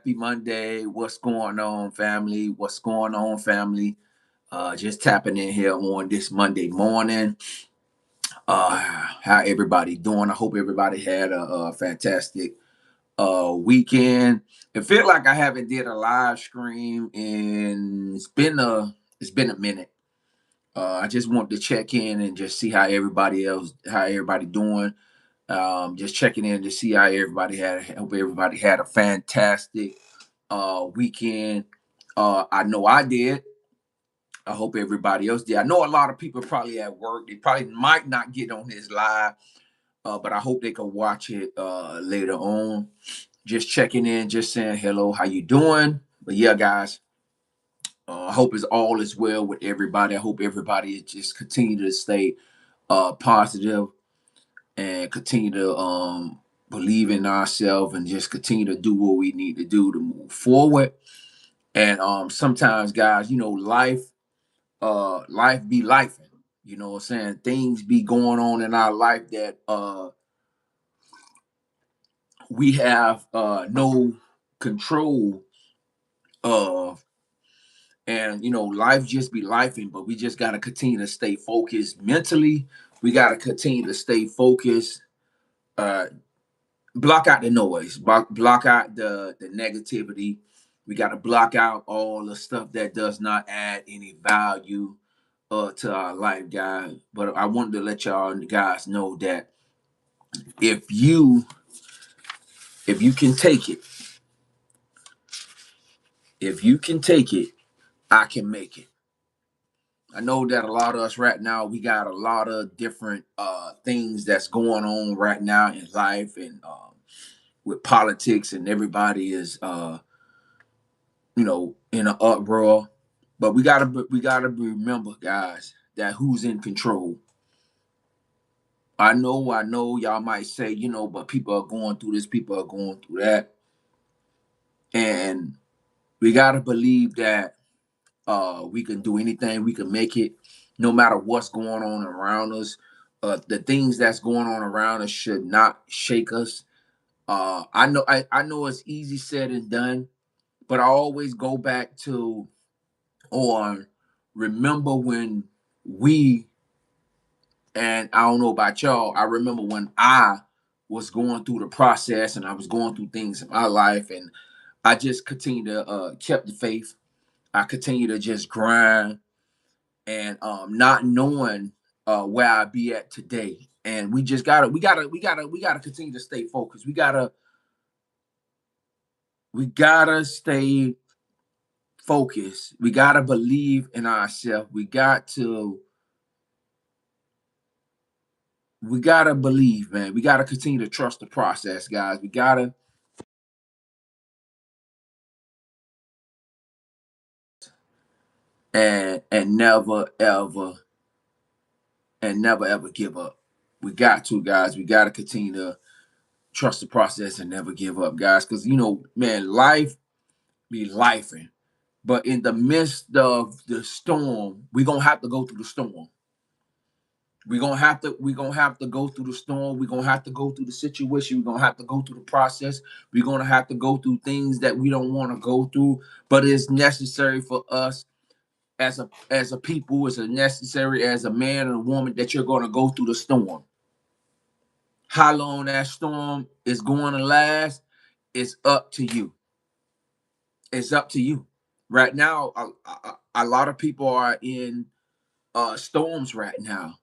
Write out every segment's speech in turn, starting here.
Happy Monday. What's going on, family? What's going on, family? Just tapping in here on this Monday morning. How everybody doing? I hope everybody had a fantastic weekend. It feel like I haven't did a live stream and it's been a minute. I just want to check in and just see how everybody doing. Just checking in to see how everybody had. Hope everybody had a fantastic weekend. I know I did. I hope everybody else did. I know a lot of people probably at work. They probably might not get on this live, but I hope they can watch it later on. Just checking in, just saying hello, how you doing? But yeah, guys, I hope it's all is well with everybody. I hope everybody just continue to stay positive and continue to believe in ourselves and just continue to do what we need to do to move forward. And sometimes, guys, life be life. You know what I'm saying? Things be going on in our life that we have no control of. And life just be lifing, but we just gotta continue to stay focused mentally. We gotta continue to stay focused. Uh, Block out the noise, block out the negativity. We got to block out all the stuff that does not add any value to our life, guys. But I wanted to let y'all guys know that if you if you can take it, if you can take it, I can make it. I know that a lot of us right now, we got a lot of different things that's going on right now in life and with politics, and everybody is in an uproar. But we gotta remember, guys, that who's in control. I know, y'all might say, but people are going through this, people are going through that, and we gotta believe that we can do anything, we can make it, no matter what's going on around us. The things that's going on around us should not shake us. I know it's easy said and done, but I always go back to or remember when we and I don't know about y'all, I remember when I was going through the process and I was going through things in my life, and I just continued to kept the faith. I continue to just grind and not knowing where I be at today. And we gotta continue to stay focused. We gotta stay focused. We gotta believe in ourselves. We gotta believe, man. We gotta continue to trust the process, guys. We gotta and never ever give up. We got to, guys. We gotta continue to trust the process and never give up, guys. Because man, life be lifing. But in the midst of the storm, we're gonna have to go through the storm. We're gonna have to go through the storm. We're gonna have to go through the situation. We're gonna have to go through the process. We're gonna have to go through things that we don't want to go through, but it's necessary for us as a people. It's necessary as a man and a woman that you're gonna go through the storm. How long that storm is going to last is up to you. It's up to you. Right now, a lot of people are in storms right now,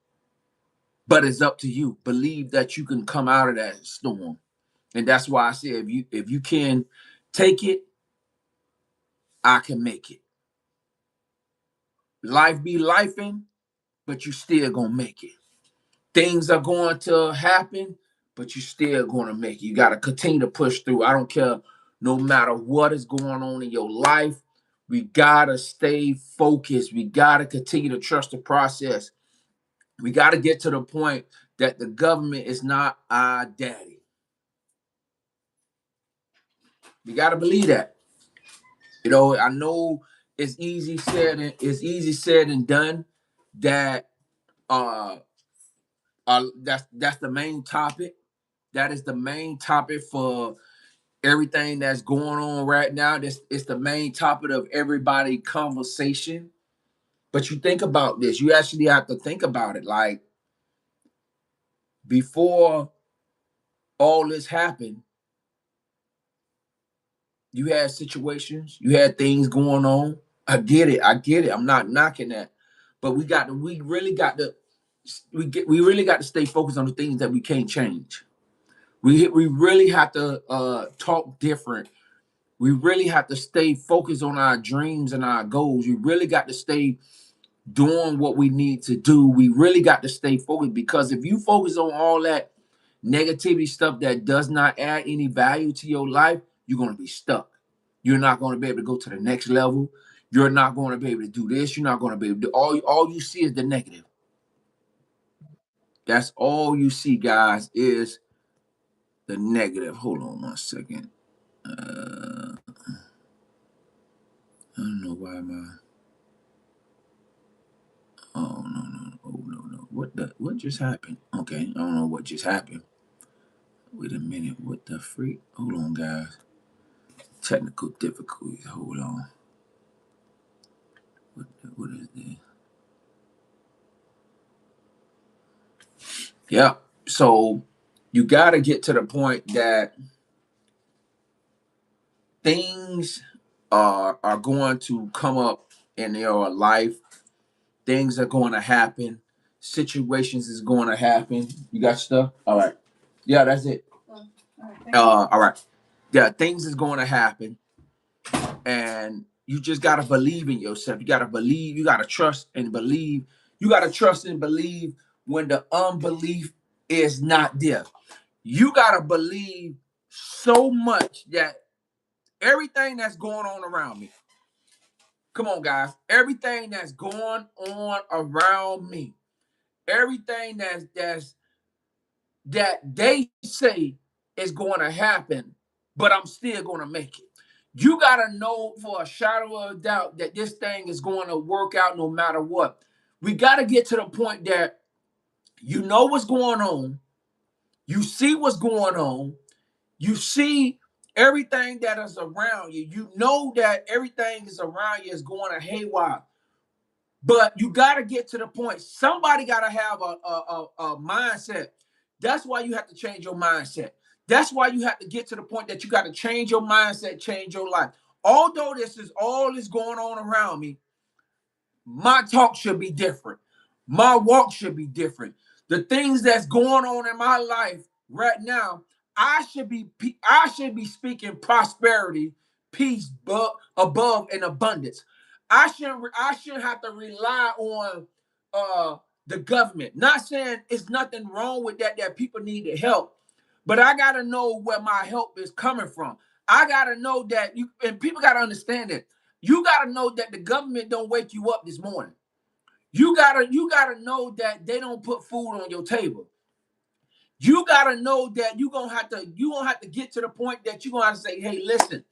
but it's up to you. Believe that you can come out of that storm. And that's why I say if you can take it, I can make it. Life be lifing, but you still gonna make it. Things are going to happen, but you still gonna make it. You gotta continue to push through. I don't care, no matter what is going on in your life. We gotta stay focused. We gotta continue to trust the process. We gotta get to the point that the government is not our daddy. We gotta believe that. I know it's easy said and done. That that's the main topic. That is the main topic for everything that's going on right now. This is the main topic of everybody conversation. But you think about this, you actually have to think about it. Like, before all this happened, you had situations, you had things going on. I get it. I'm not knocking that. But we really got to we really got to stay focused on the things that we can't change. We really have to talk different. We really have to stay focused on our dreams and our goals. We really got to stay doing what we need to do. We really got to stay focused, because if you focus on all that negativity stuff that does not add any value to your life, you're going to be stuck. You're not going to be able to go to the next level. You're not going to be able to do this. You're not going to be able to do all you see is the negative. That's all you see, guys, is the negative. Hold on 1 second. I don't know why my. Oh no no oh no no what just happened? Okay, I don't know what just happened. Wait a minute, what the freak? Hold on, guys. Technical difficulties. Hold on. What is this? Yeah. So you got to get to the point that things are going to come up in your life. Things are going to happen. Situations is going to happen. You got stuff? All right. Yeah, that's it. All right. Yeah, things is going to happen, and you just got to believe in yourself. You got to believe. You got to trust and believe. You got to trust and believe when the unbelief is not there. You got to believe so much that everything that's going on around me. Come on, guys. Everything that's going on around me. Everything that they say is going to happen, but I'm still going to make it. You got to know for a shadow of a doubt that this thing is going to work out no matter what. We got to get to the point that you know what's going on. You see what's going on. You see everything that is around you. You know that everything is around you is going to haywire. But you got to get to the point. Somebody got to have a mindset. That's why you have to change your mindset. That's why you have to get to the point that you got to change your mindset, change your life. Although this is all is going on around me, my talk should be different. My walk should be different. The things that's going on in my life right now, I should be speaking prosperity, peace, but above and abundance. I shouldn't have to rely on the government. Not saying it's nothing wrong with that people need the help, but I gotta know where my help is coming from. I gotta know that you and people gotta understand it. You gotta know that the government don't wake you up this morning. You gotta know that they don't put food on your table. You gotta know that you gonna have to get to the point that you're gonna have to say, hey, listen,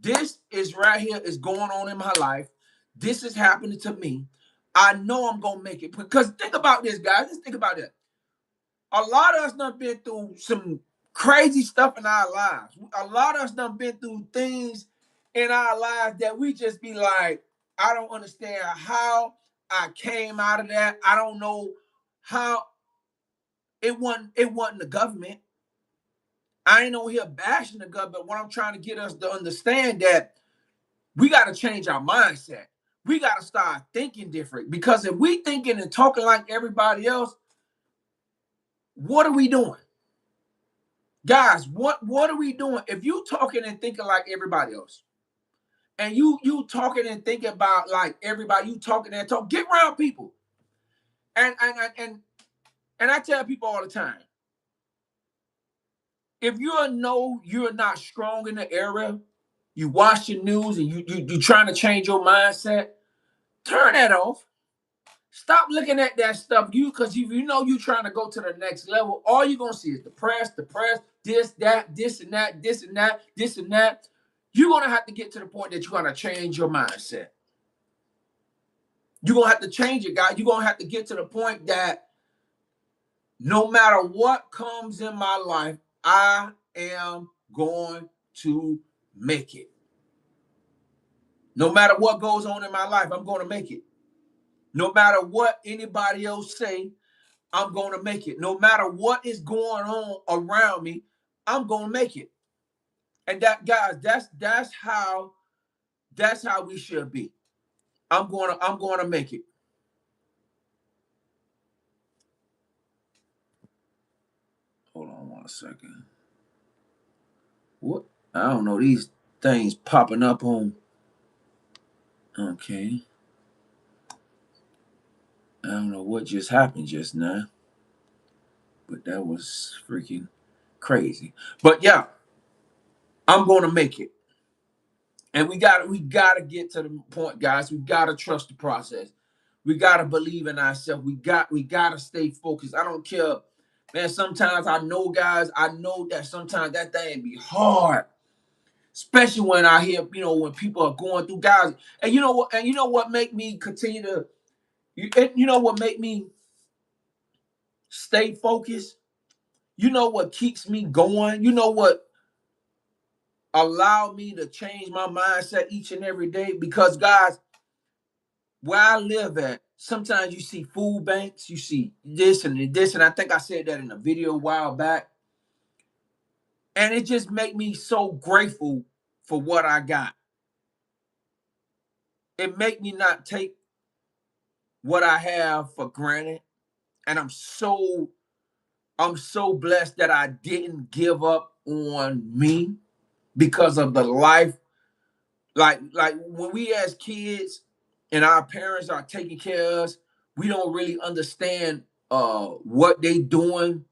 this is right here is going on in my life. This is happening to me. I know I'm gonna make it. Because think about this, guys. Just think about it. A lot of us done been through some crazy stuff in our lives. A lot of us done been through things in our lives that we just be like, I don't understand how I came out of that. I don't know how it wasn't the government. I ain't on here bashing the government. What I'm trying to get us to understand that we got to change our mindset. We got to start thinking different, because if we thinking and talking like everybody else, what are we doing? Guys, what are we doing? If you talking and thinking like everybody else, and you talking and thinking about like everybody, you talking and talk, get around people. And I tell people all the time, if you know you're not strong in the area, you watch the news and you trying to change your mindset, turn that off. Stop looking at that stuff. Because if you know you trying to go to the next level, all you're gonna see is depressed, this, that, this and that, this and that, this and that. You're gonna have to get to the point that you're gonna change your mindset. You're gonna have to change it, guys. You're gonna have to get to the point that no matter what comes in my life, I am going to make it. No matter what goes on in my life, I'm going to make it. No matter what anybody else say, I'm going to make it. No matter what is going on around me, I'm going to make it. And that, guys, that's how we should be. I'm going to make it. Hold on 1 second. What? I don't know, these things popping up on. Okay. I don't know what just happened just now, but that was freaking crazy. But yeah, I'm going to make it. And we gotta get to the point, guys. We gotta trust the process. We gotta believe in ourselves. We gotta stay focused. I don't care, man. Sometimes I know, guys. I know that sometimes that thing be hard, especially when I hear, when people are going through, guys. And you know what? And you know what make me continue to, you know what make me stay focused. You know what keeps me going. You know what allowed me to change my mindset each and every day. Because, guys, where I live at, sometimes you see food banks, you see this and this, and I think I said that in a video a while back. And it just make me so grateful for what I got. It make me not take what I have for granted. And I'm so blessed that I didn't give up on me because of the life. Like when we as kids and our parents are taking care of us, we don't really understand what they doing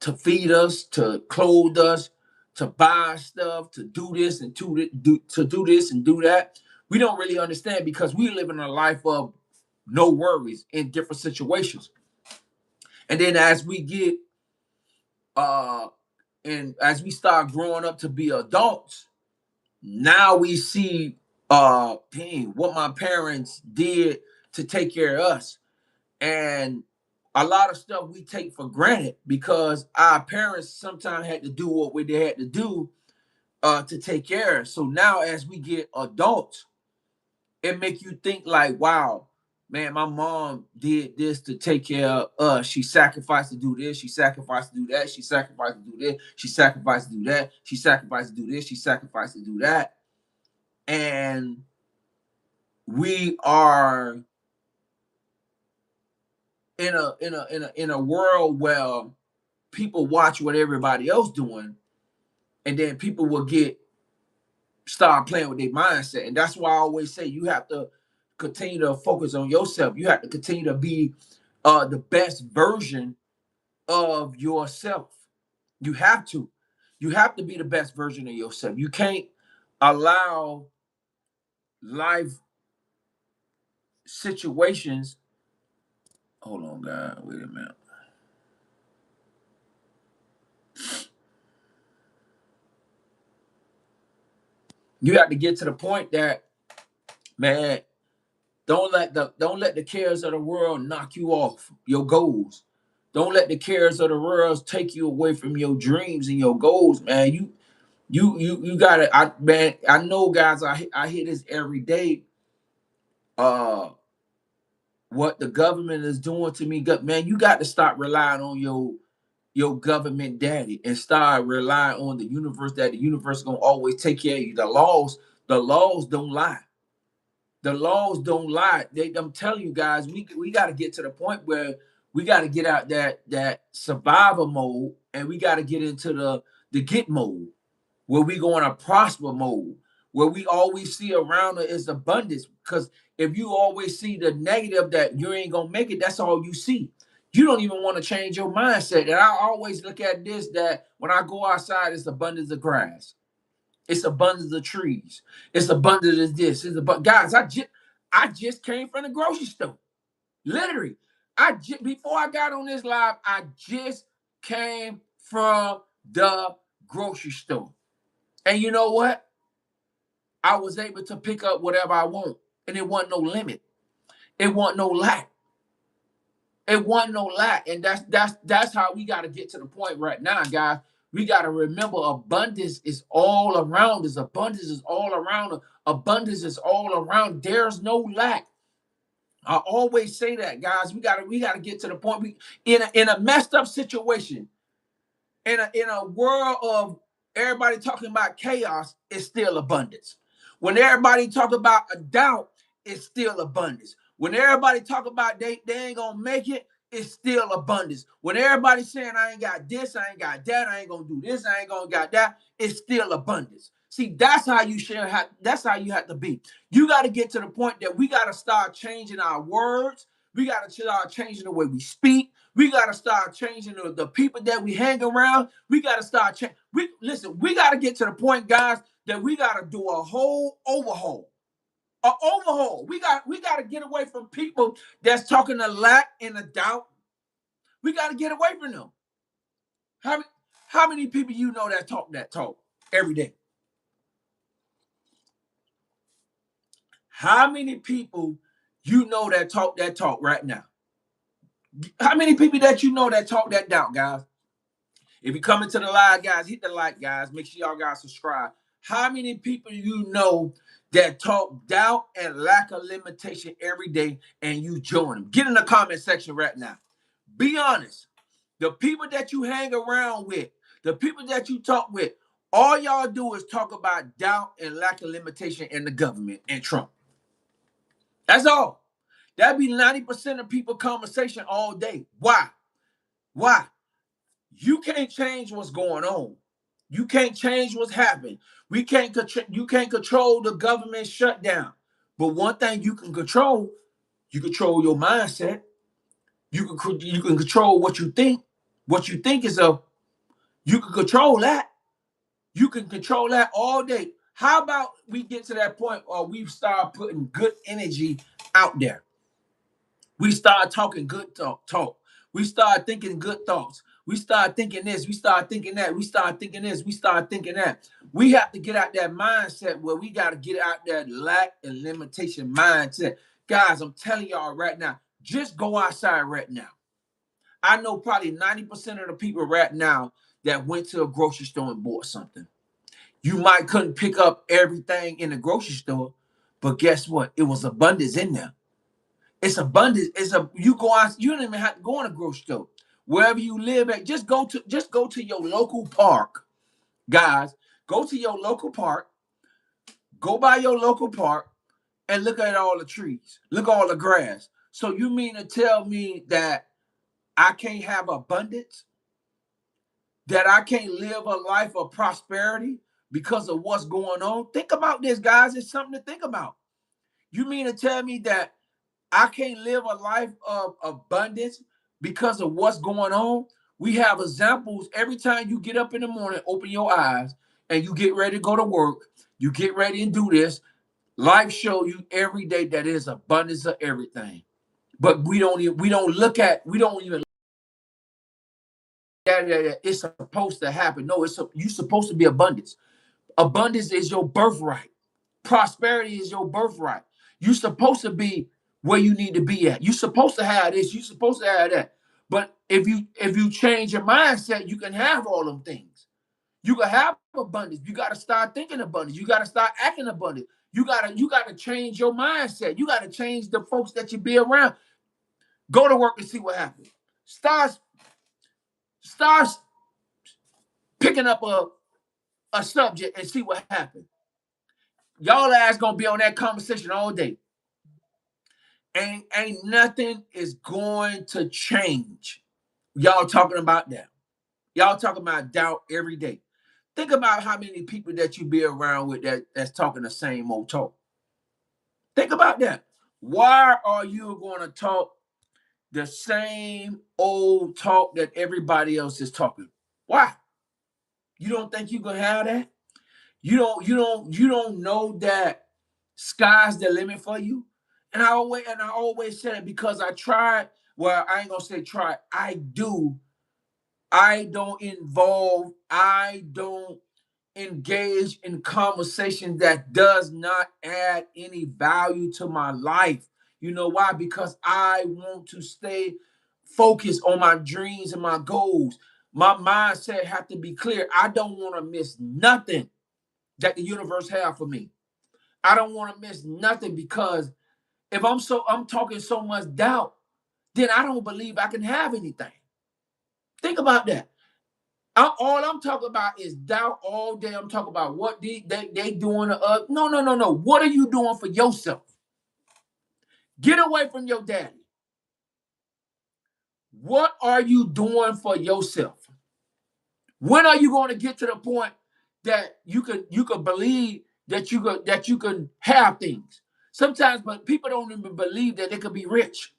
to feed us, to clothe us, to buy stuff, to do this and to do this and do that. We don't really understand because we live in a life of no worries in different situations. And then as we get uh and as we start growing up to be adults, now we see dang, what my parents did to take care of us. And a lot of stuff we take for granted because our parents sometimes had to do what they had to do to take care of us. So now as we get adults, it make you think like, wow, man, my mom did this to take care of us. She sacrificed to do this. She sacrificed to do that. She sacrificed to do this. She sacrificed to do that. She sacrificed to do this. She sacrificed to do that. And we are in a world where people watch what everybody else doing, and then people will start playing with their mindset. And that's why I always say you have to continue to focus on yourself. You have to continue to be the best version of yourself. You have to. You have to be the best version of yourself. You can't allow life situations. Hold on, guys. Wait a minute. You have to get to the point that, man, don't let the cares of the world knock you off your goals. Don't let the cares of the world take you away from your dreams and your goals, man. You gotta. Man, I know, guys. I hear this every day. Uh, what the government is doing to me, man. You got to stop relying on your government daddy and start relying on the universe. That the universe is gonna always take care of you. The laws don't lie. The laws don't lie. I'm telling you, guys, we got to get to the point where we got to get out that survival mode, and we got to get into the get mode, where we go in a prosper mode, where we always see around us is abundance. Because if you always see the negative that you ain't gonna make it, that's all you see. You don't even want to change your mindset. And I always look at this, that when I go outside, it's abundance of grass. It's abundance of trees. It's abundance of this. It's about, guys. I just came from the grocery store. Literally, before I got on this live, I just came from the grocery store. And you know what? I was able to pick up whatever I want, and it wasn't no limit. It wasn't no lack. It wasn't no lack, and that's how we got to get to the point right now, guys. We got to remember abundance is all around us. Abundance is all around us. Abundance is all around. There's no lack. I always say that, guys. We gotta get to the point. We in a messed up situation, in a world of everybody talking about chaos, it's still abundance. When everybody talk about a doubt, it's still abundance. When everybody talk about they ain't gonna make it, it's still abundance. When everybody saying I ain't got this, I ain't got that, I ain't gonna do this, I ain't gonna got that, it's still abundance. See, that's how you should have. That's how you have to be. You got to get to the point that we got to start changing our words. We got to start changing the way we speak. We got to start changing the people that we hang around. We got to start changing. Listen, we got to get to the point, guys, that we got to do a whole overhaul. An overhaul. We got to get away from people that's talking a lack and a doubt. We got to get away from them. How many people you know that talk every day? How many people you know that talk right now? How many people that you know that talk that doubt, guys? If you come into the live, guys, hit the like, guys. Make sure y'all guys subscribe. How many people you know that talk doubt and lack of limitation every day and you join them? Get in the comment section right now. Be honest. The people that you hang around with, the people that you talk with, all y'all do is talk about doubt and lack of limitation in the government and Trump. That's all. That'd be 90% of people conversation all day. Why? Why? You can't change what's going on. You can't change what's happening. You can't control the government shutdown. But one thing you control your mindset. You can control what you think. What you think is you can control that. You can control that all day. How about we get to that point where we start putting good energy out there? We start talking good talk. We start thinking good thoughts. We start thinking this. We start thinking that. We start thinking this. We start thinking that. We have to get out that mindset where we got to get out that lack and limitation mindset. Guys, I'm telling y'all right now, just go outside right now. I know probably 90% of the people right now that went to a grocery store and bought something. You might couldn't pick up everything in the grocery store, but guess what? It was abundance in there. It's abundance. You go out. You don't even have to go in a grocery store. Wherever you live at, just go to your local park, guys. Go to your local park. Go by your local park and look at all the trees. Look at all the grass. So you mean to tell me that I can't have abundance? That I can't live a life of prosperity because of what's going on? Think about this, guys. It's something to think about. You mean to tell me that I can't live a life of abundance because of what's going on? We have examples every time you get up in the morning, open your eyes, and you get ready to go to work. You get ready and do this. Life show you every day that there's abundance of everything. But we don't even that it's supposed to happen. No, you're supposed to be abundance. Abundance is your birthright. Prosperity is your birthright. You're supposed to be where you need to be at. You're supposed to have this. You're supposed to have that. But if you change your mindset, you can have all them things. You can have abundance. You got to start thinking abundance. You got to start acting abundant. You gotta change your mindset. You got to change the folks that you be around. Go to work and see what happens. Start picking up a subject and see what happens. Y'all ass gonna be on that conversation all day. Ain't nothing is going to change. Y'all talking about that. Y'all talking about doubt every day. Think about how many people that you be around with that's talking the same old talk. Think about that. Why are you going to talk the same old talk that everybody else is talking? Why? You don't think you gonna have that? You don't know that sky's the limit for you. And I always said it because I tried. Well, I ain't gonna say try. I don't involve. I don't engage in conversation that does not add any value to my life. You know why? Because I want to stay focused on my dreams and my goals. My mindset have to be clear. I don't want to miss nothing that the universe have for me. I don't want to miss nothing, because if I'm talking so much doubt, then I don't believe I can have anything. Think about that. All I'm talking about is doubt all day. I'm talking about what they doing to us. No, no, no, no. What are you doing for yourself? Get away from your daddy. What are you doing for yourself? When are you going to get to the point that you can believe that you can have things? Sometimes, but people don't even believe that they could be rich,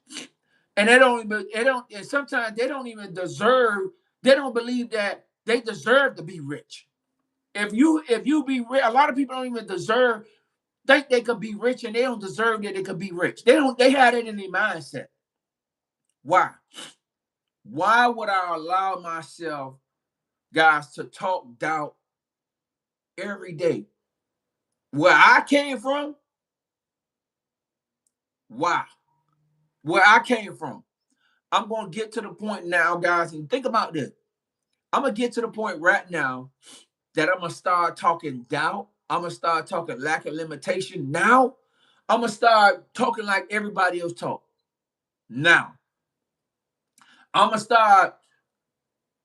and and sometimes they don't even deserve. They don't believe that they deserve to be rich. If you be rich, a lot of people don't even deserve. Think they could be rich, and they don't deserve that they could be rich. They don't. They had it in their mindset. Why? Why would I allow myself, guys, to talk doubt every day? Where I came from, why? Where I came from. I'm going to get to the point now, guys, and think about this. I'm going to get to the point right now that I'm going to start talking doubt. I'm going to start talking lack of limitation. Now, I'm going to start talking like everybody else talk. Now, I'm going to start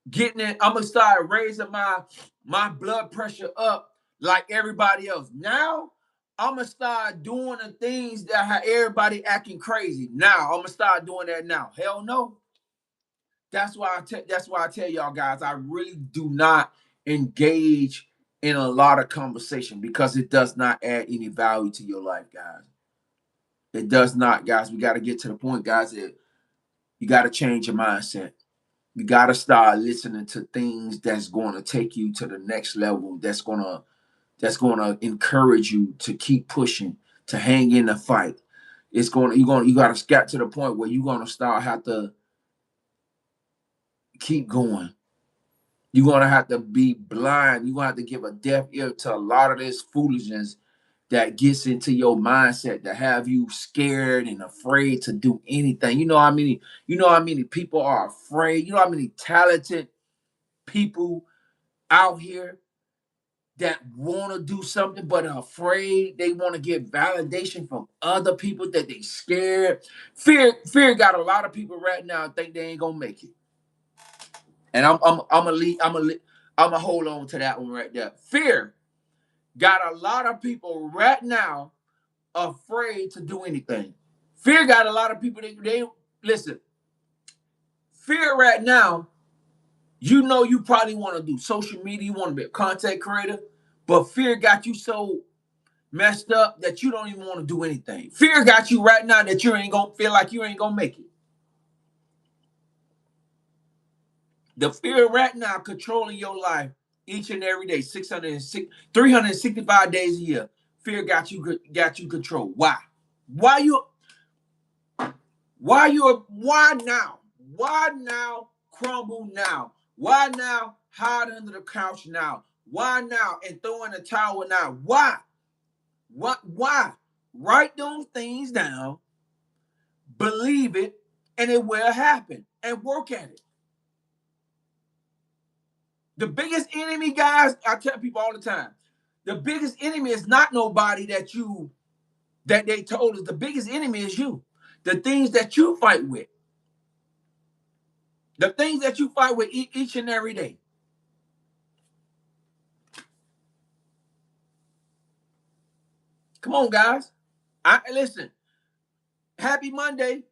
getting it. I'm going to start raising my blood pressure up like everybody else. Now, I'm going to start doing the things that have everybody acting crazy. Now, I'm going to start doing that now. Hell no. That's why I tell y'all guys, I really do not engage in a lot of conversation, because it does not add any value to your life, guys. It does not, guys. We got to get to the point, guys, that you got to change your mindset. You got to start listening to things that's going to take you to the next level, that's going to encourage you to keep pushing, to hang in the fight. You got to get to the point where you're going to start have to keep going. You're going to have to be blind. You're going to have to give a deaf ear to a lot of this foolishness that gets into your mindset to have you scared and afraid to do anything. You know how many people are afraid. You know how many talented people out here that want to do something but are afraid. They want to get validation from other people, that they scared. Fear got a lot of people right now think they ain't gonna make it. And I'm gonna hold on to that one right there. Fear got a lot of people right now afraid to do anything. Fear got a lot of people. They listen. Fear right now. You probably want to do social media. You want to be a content creator, but fear got you so messed up that you don't even want to do anything. Fear got you right now that you ain't gonna feel like you ain't gonna make it. The fear right now controlling your life each and every day, 365 days a year. Fear got you control. Why? Why you why now? Why now crumble now? Why now hide under the couch now? Why now and throw in the towel now? Why? What? Why? Write those things down, believe it, and it will happen. And work at it. The biggest enemy, guys, I tell people all the time, the biggest enemy is not nobody that they told us. The biggest enemy is you. The things that you fight with. The things that you fight with each and every day. Come on, guys. Listen. Happy Monday.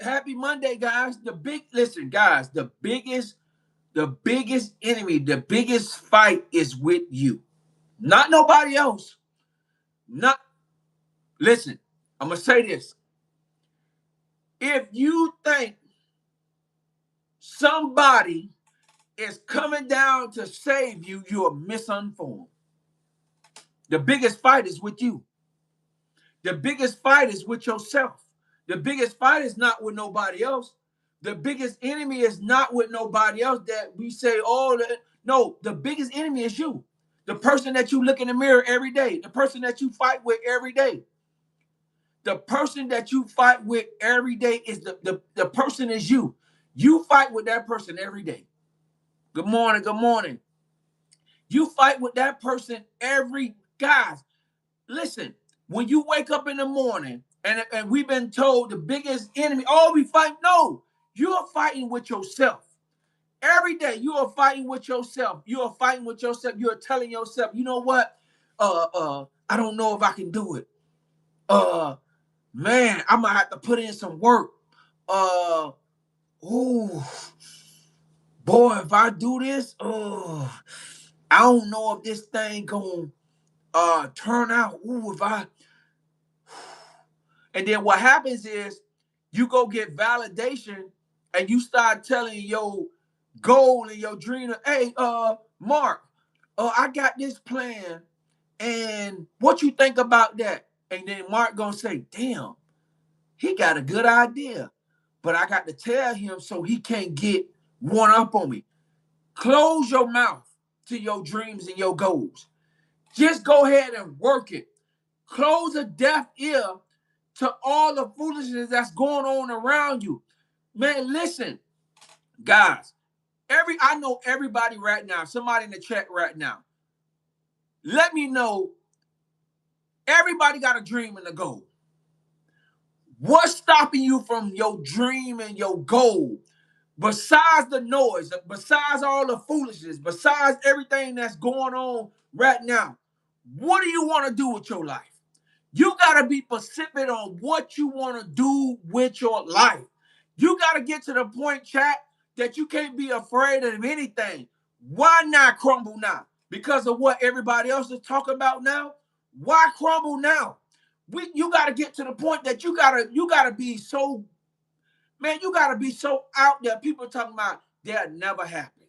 Happy Monday, guys. Listen, guys. The biggest enemy, the biggest fight is with you, not nobody else. Not Listen. I'm gonna say this. If you think somebody is coming down to save you, you're misinformed. The biggest fight is with you. The biggest fight is with yourself. The biggest fight is not with nobody else. The biggest enemy is not with nobody else that we say, no, the biggest enemy is you. The person that you look in the mirror every day, the person that you fight with every day. The person that you fight with every day is the person is you. You fight with that person every day. Good morning, good morning. You fight with that person every, guys, listen, when you wake up in the morning and we've been told the biggest enemy, oh, we fight. No, you're fighting with yourself. Every day you are fighting with yourself. You are fighting with yourself. You are telling yourself, you know what? I don't know if I can do it. Man, I'm gonna have to put in some work. Ooh, boy, if I do this, I don't know if this thing gonna turn out. Ooh, if I And then what happens is you go get validation and you start telling your goal and your dream, hey, Mark, I got this plan. And what you think about that? And then Mark gonna say, damn, he got a good idea. But I got to tell him so he can't get one up on me. Close your mouth to your dreams and your goals. Just go ahead and work it. Close a deaf ear to all the foolishness that's going on around you. Man, listen, guys, I know everybody right now, somebody in the chat right now, let me know, everybody got a dream and a goal. What's stopping you from your dream and your goal? Besides the noise, besides all the foolishness, besides everything that's going on right now, what do you want to do with your life? You got to be specific on what you want to do with your life. You got to get to the point, chat, that you can't be afraid of anything. Why not crumble now? Because of what everybody else is talking about now? Why crumble now? You got to get to the point that you gotta be so, man, you got to be so out there. People talking about they'll never happen.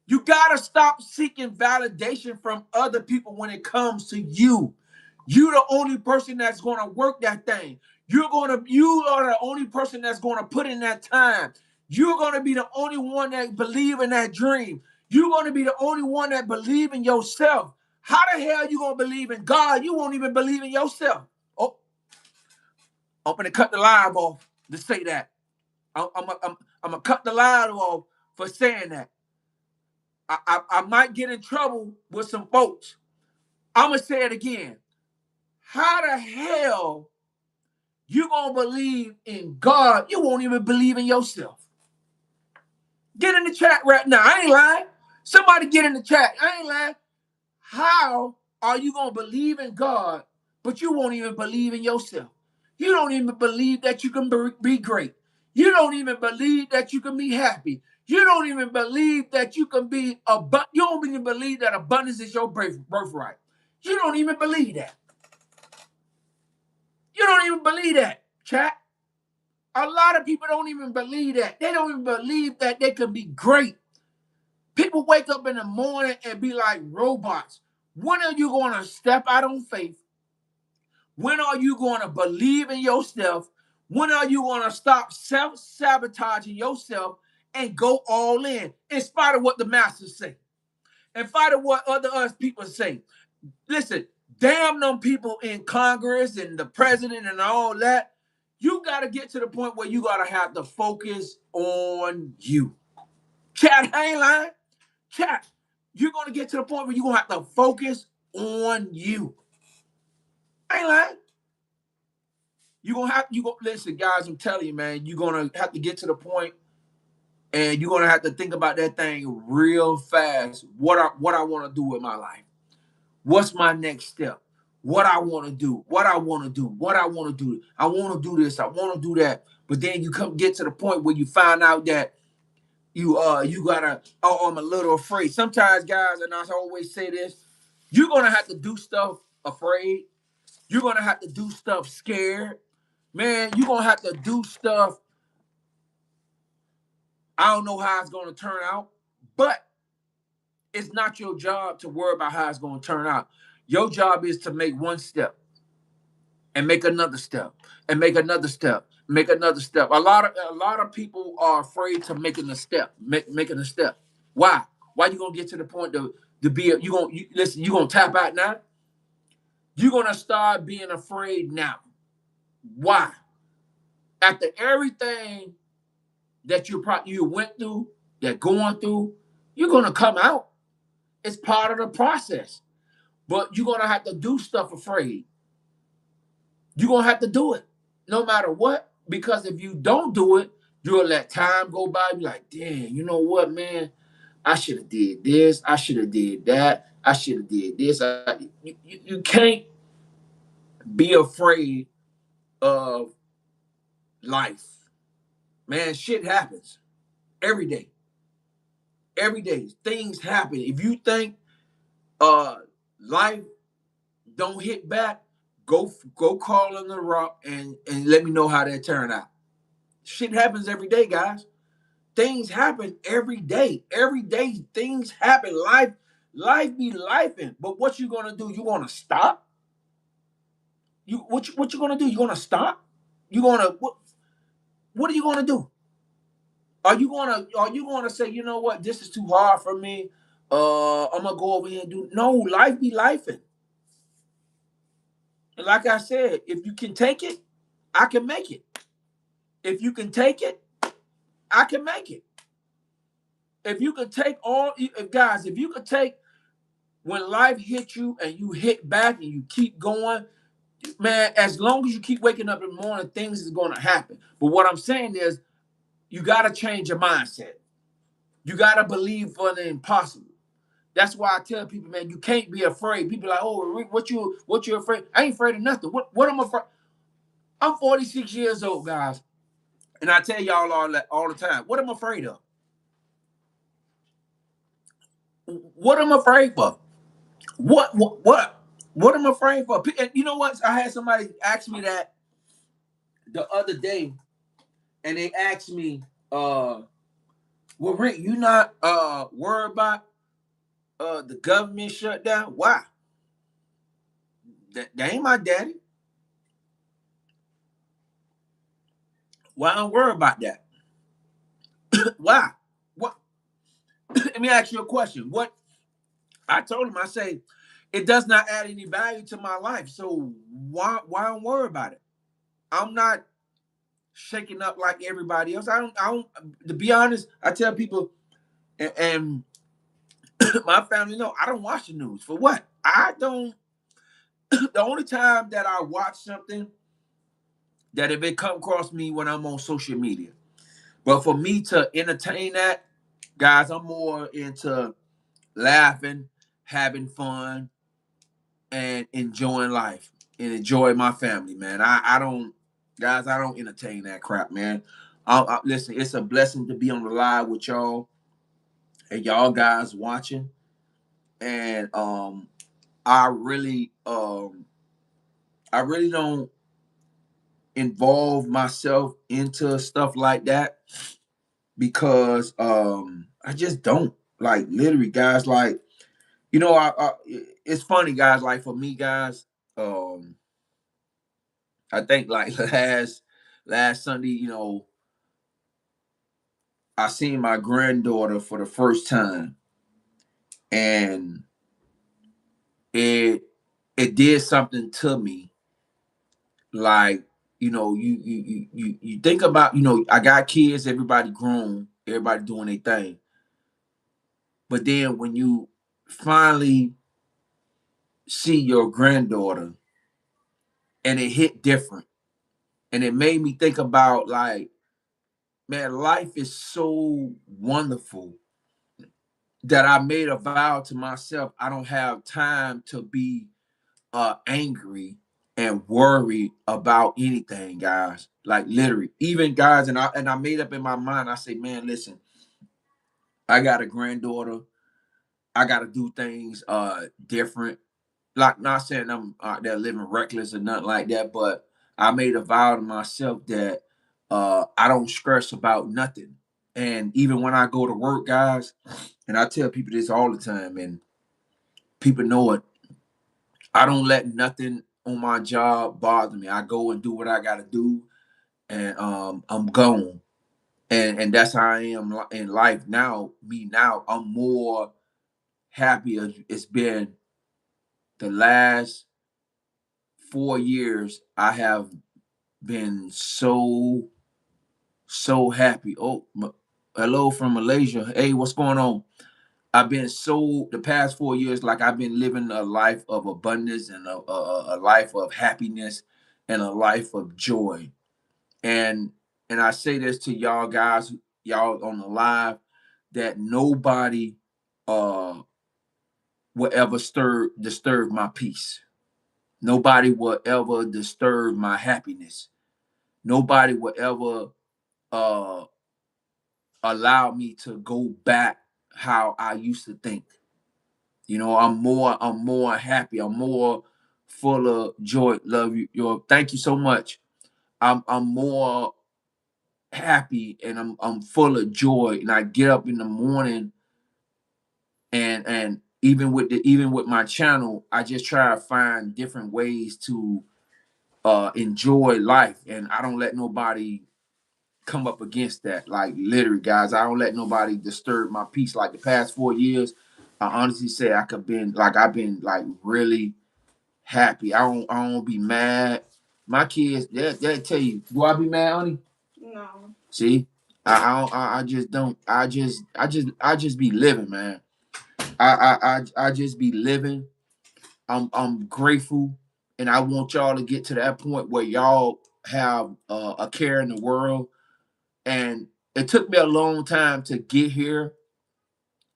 You got to stop seeking validation from other people when it comes to you. You're the only person that's going to work that thing. You are the only person that's going to put in that time. You're going to be the only one that believe in that dream. You're going to be the only one that believe in yourself. How the hell are you going to believe in God? You won't even believe in yourself. Oh, I'm going to cut the live off to say that. I'm going to cut the live off for saying that. I might get in trouble with some folks. I'm going to say it again. How the hell you going to believe in God? You won't even believe in yourself. Get in the chat right now. I ain't lying. Somebody get in the chat. I ain't lying. How are you going to believe in God, but you won't even believe in yourself? You don't even believe that you can be great. You don't even believe that you can be happy. You don't even believe that you can be you don't even believe that abundance is your birthright. You don't even believe that. You don't even believe that, chat. A lot of people don't even believe that. They don't even believe that they can be great. People wake up in the morning and be like robots. When are you going to step out on faith? When are you going to believe in yourself? When are you going to stop self-sabotaging yourself and go all in spite of what the masters say, in spite of what other people say? Listen, damn them people in Congress and the president and all that. You got to get to the point where you got to have to focus on you. Chat, I ain't lying. Chat, you're going to get to the point where you're going to have to focus on you. I ain't lying. Listen, guys, I'm telling you, man, you're going to have to get to the point and you're going to have to think about that thing real fast. What I want to do with my life. What's my next step? What I want to do, what I want to do, what I want to do. I want to do this, I want to do that. But then you get to the point where you find out that you gotta, oh, I'm a little afraid. Sometimes, guys, and I always say this, you're gonna have to do stuff afraid. You're gonna have to do stuff scared. Man, you're gonna have to do stuff. I don't know how it's gonna turn out, but it's not your job to worry about how it's gonna turn out. Your job is to make one step and make another step and make another step, make another step. A lot of people are afraid to making a step, making a step. Why? Why you gonna get to the point to be listen, you gonna tap out now? You're gonna start being afraid now. Why? After everything that you went through, that going through, you're gonna come out. It's part of the process. But you're gonna have to do stuff afraid. You're gonna have to do it, no matter what. Because if you don't do it, you'll let time go by. Be like, damn, you know what, man? I should have did this. I should have did that. I should have did this. You can't be afraid of life, man. Shit happens every day. Every day, things happen. If you think uh life don't hit back, go call on the rock and let me know how that turned out. Shit happens every day, guys. Things happen every day. Every day things happen. Life be lifing. But what you gonna do? You gonna stop? What you gonna do? You gonna stop? You gonna what are you gonna do? Are you gonna say, you know what, this is too hard for me? I'm gonna go over here and do no, life be lifing. And like I said, if you can take it, I can make it. If you can take it, I can make it. If you could take guys, if you could take when life hits you and you hit back and you keep going, man, as long as you keep waking up in the morning, things is going to happen. But what I'm saying is, you got to change your mindset. You got to believe for the impossible. That's why I tell people, man, you can't be afraid. People are like, oh, Rick, what you afraid? I ain't afraid of nothing. What am I afraid? I'm 46 years old, guys, and I tell y'all all the time. What am I afraid of? What am I afraid of? What am I afraid for? And you know what? I had somebody ask me that the other day, and they asked me, well, Rick, you not worried about the government shutdown? Why? That ain't my daddy. Why I'm worried about that? Why? What? Let me ask you a question. What I told him, I say, it does not add any value to my life. So why I'm worried about it? I'm not shaking up like everybody else. I don't. To be honest, I tell people, and my family know, I don't watch the news. For what? I don't. The only time that I watch something, that if it come across me when I'm on social media. But for me to entertain that, guys, I'm more into laughing, having fun, and enjoying life and enjoying my family, man. I don't, guys, I don't entertain that crap, man. Listen, it's a blessing to be on the live with y'all and y'all guys watching. And I really I really don't involve myself into stuff like that because I just don't, like, literally, guys, like, you know, it's funny, guys, like, for me, guys, um I think, like, last Sunday, you know, I seen my granddaughter for the first time, and it it did something to me. Like, you know, you think about, you know, I got kids, everybody grown, everybody doing their thing. But then when you finally see your granddaughter, and it hit different, and it made me think about, like, man, life is so wonderful that I made a vow to myself. I don't have time to be angry and worry about anything, guys. Like, literally, even, guys, and I made up in my mind. I say, man, listen, I got a granddaughter. I got to do things different. Like, not saying I'm out there living reckless or nothing like that, but I made a vow to myself that I don't stress about nothing. And even when I go to work, guys, and I tell people this all the time, and people know it, I don't let nothing on my job bother me. I go and do what I got to do, and I'm gone. And that's how I am in life now. Me now, I'm more happy. It's been the last 4 years. I have been so So happy. Oh, hello from Malaysia. Hey, what's going on? I've been so the past 4 years, like I've been living a life of abundance and a life of happiness and a life of joy. And I say this to y'all guys, y'all on the live, that nobody uh will ever disturb my peace. Nobody will ever disturb my happiness. Nobody will ever uh allow me to go back how I used to think. You know, I'm more happy. I'm more full of joy. Love you. Thank you so much. I'm more happy and I'm full of joy. And I get up in the morning and even with my channel, I just try to find different ways to enjoy life. And I don't let nobody come up against that. Like literally, guys, I don't let nobody disturb my peace. Like the past 4 years, I honestly say I've been like really happy. I don't be mad. My kids, they'll tell you, do I be mad, honey? No. See? I just don't. I just be living, man. I just be living. I'm grateful, and I want y'all to get to that point where y'all have a care in the world. And it took me a long time to get here.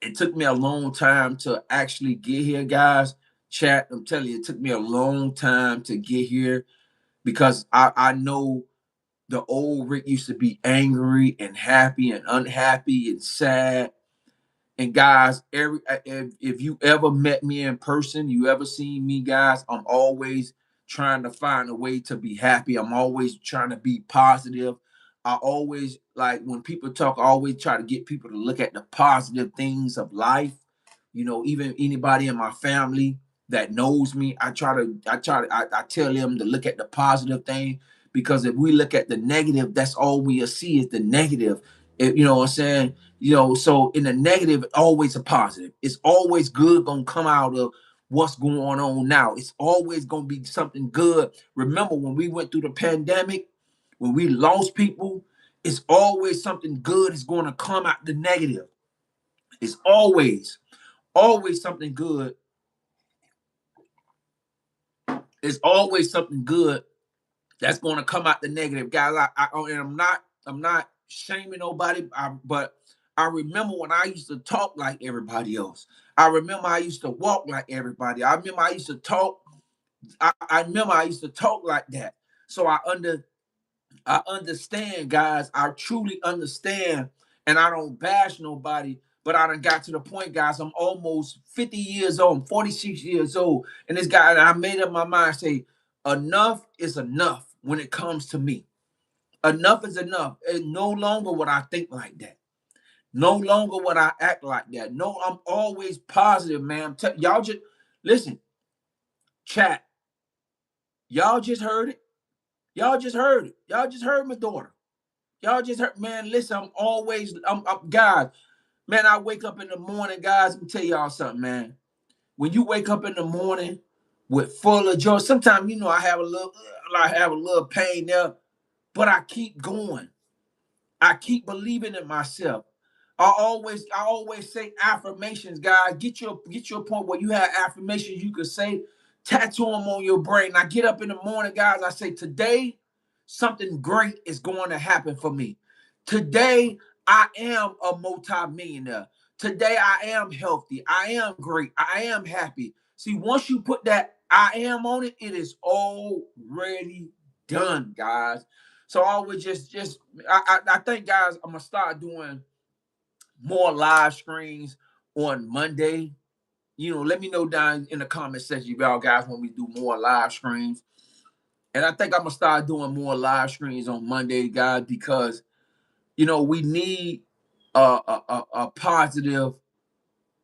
It took me a long time to actually get here, guys. Chat, I'm telling you, it took me a long time to get here because I know the old Rick used to be angry and happy and unhappy and sad. And guys, if you ever met me in person, you ever seen me, guys, I'm always trying to find a way to be happy. I'm always trying to be positive. I always like when people talk, I always try to get people to look at the positive things of life. You know, even anybody in my family that knows me, I tell them to look at the positive thing because if we look at the negative, that's all we'll see is the negative. You know what I'm saying? You know, so in the negative, always a positive. It's always good gonna come out of what's going on now. It's always gonna be something good. Remember when we went through the pandemic, when we lost people, it's always something good is gonna come out the negative. It's always something good. It's always something good that's gonna come out the negative, guys. And I'm not shaming nobody, but I remember when I used to talk like everybody else. I remember I used to walk like everybody. I remember I used to talk. I remember I used to talk like that. So I understand, guys. I truly understand, and I don't bash nobody. But I done got to the point, guys. I'm almost 50 years old. I'm 46 years old, and this guy, and I made up my mind. Say, enough is enough when it comes to me. Enough is enough. And no longer would I think like that. No longer would I act like that. No, I'm always positive, man. Y'all just listen, chat. Y'all just heard it. Y'all just heard it. Y'all just heard my daughter. Y'all just heard, man. Listen, I'm guys, man. I wake up in the morning, guys. Let me tell y'all something, man. When you wake up in the morning with full of joy, sometimes you know I have a little pain there, but I keep going. I keep believing in myself. I always say affirmations, guys. Get your point where you have affirmations you can say, tattoo them on your brain. I get up in the morning, guys. I say, today, something great is going to happen for me. Today, I am a multi-millionaire. Today, I am healthy. I am great. I am happy. See, once you put that I am on it, it is already done, guys. So I would I think, guys, I'm gonna start doing more live streams on Monday. You know, let me know down in the comment section if y'all guys want me to do more live streams. And I think I'm gonna start doing more live streams on Monday, guys, because you know we need a positive.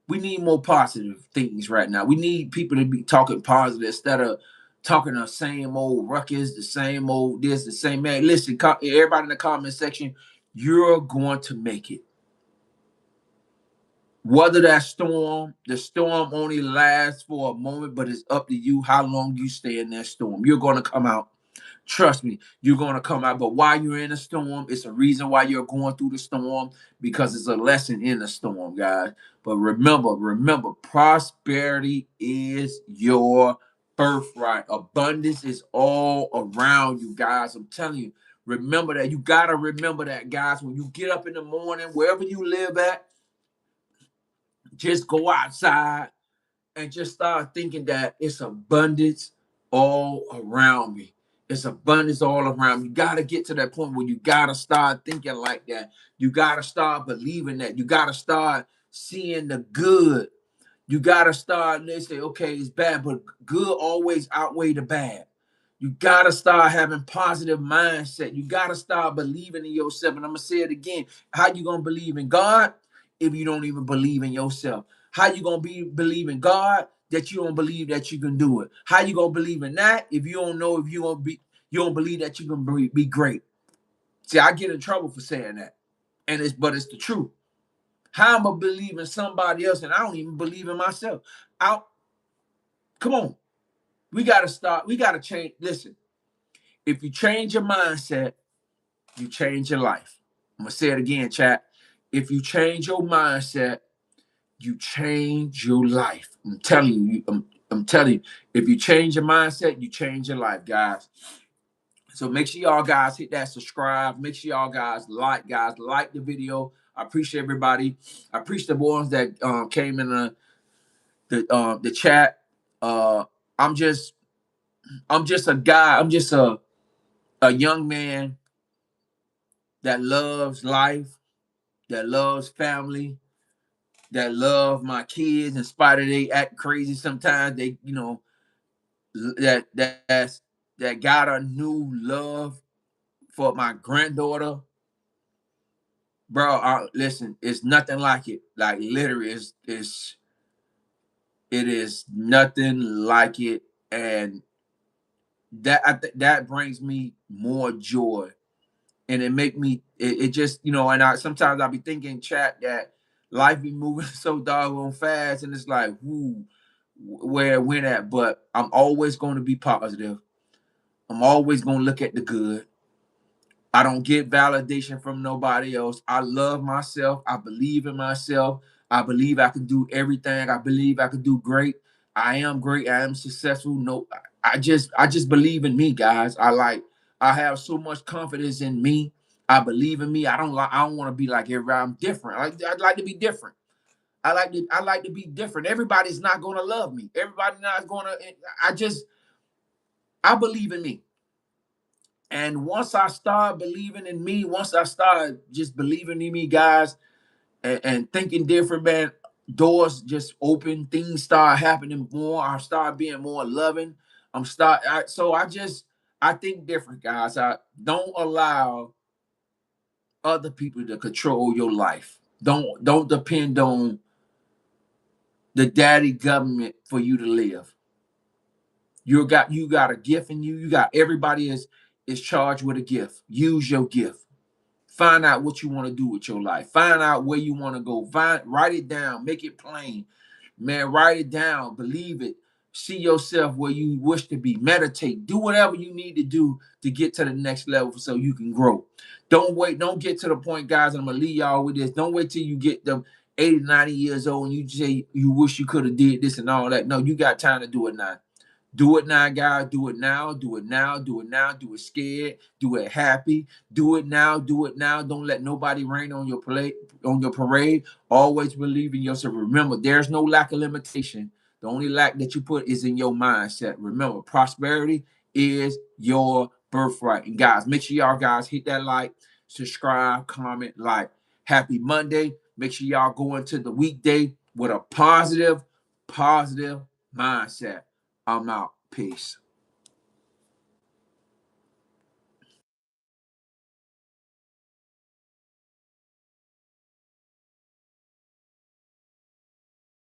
We need more positive things right now. We need people to be talking positive instead of talking the same old ruckus, the same old this, the same man. Listen, everybody in the comment section, you're going to make it. Whether the storm only lasts for a moment, but it's up to you how long you stay in that storm. You're going to come out. Trust me, you're going to come out. But while you're in a storm, it's a reason why you're going through the storm, because it's a lesson in the storm, guys. But remember, prosperity is your birthright. Abundance is all around you, guys. I'm telling you, remember that. You got to remember that, guys. When you get up in the morning, wherever you live at, just go outside and just start thinking that it's abundance all around me. It's abundance all around me. You got to get to that point where you got to start thinking like that. You got to start believing that. You got to start seeing the good. You got to start, they say, okay, it's bad, but good always outweigh the bad. You got to start having positive mindset. You got to start believing in yourself. And I'm going to say it again. How you going to believe in God if you don't even believe in yourself? How you going to believe in God that you don't believe that you can do it? How you going to believe in that if you don't know if you don't believe that you can be great? See, I get in trouble for saying that. But it's the truth. How am I believe in somebody else and I don't even believe in myself? Come on. We got to start. We got to change. Listen, if you change your mindset, you change your life. I'm going to say it again, chat. If you change your mindset, you change your life. I'm telling you. I'm telling you. If you change your mindset, you change your life, guys. So make sure y'all guys hit that subscribe. Make sure y'all guys like the video. I appreciate everybody. I appreciate the ones that came in the chat. I'm just a guy. I'm just a young man that loves life, that loves family, that love my kids in spite of they act crazy sometimes. They, that got a new love for my granddaughter. Bro, listen, it's nothing like it. Like literally, it is nothing like it. And that brings me more joy. And it make me it just, and I sometimes I'll be thinking, chat, that life be moving so doggone fast, and it's like, where it went at. But I'm always going to be positive. I'm always going to look at the good. I don't get validation from nobody else. I love myself. I believe in myself. I believe I can do everything. I believe I can do great. I am great. I am successful. No, I just believe in me, guys. I have so much confidence in me. I believe in me. I don't want to be like everybody. I'm different. I'd like to be different. I like to be different. Everybody's not gonna love me. Everybody not gonna. I believe in me. And once I start believing in me, once I start just believing in me, guys, and thinking different, man, doors just open, things start happening more. I start being more loving. I think different, guys. I don't allow other people to control your life. Don't depend on the daddy government for you to live. You got a gift in you. You got everybody is charged with a gift. Use your gift. Find out what you want to do with your life. Find out where you want to go. Write it down. Make it plain. Man, write it down. Believe it. See yourself where you wish to be. Meditate. Do whatever you need to do to get to the next level so you can grow. Don't wait. Don't get to the point, guys. I'm going to leave y'all with this. Don't wait till you get them 80, 90 years old and you say you wish you could have did this and all that. No, you got time to do it now. Do it now, guys. Do it now. Do it now. Do it now. Do it scared. Do it happy. Do it now. Do it now. Don't let nobody rain on your parade. Always believe in yourself. Remember, there's no lack of limitation. The only lack that you put is in your mindset. Remember, prosperity is your birthright. And guys, make sure y'all guys hit that like, subscribe, comment, like. Happy Monday. Make sure y'all go into the weekday with a positive mindset. I'm out. Peace.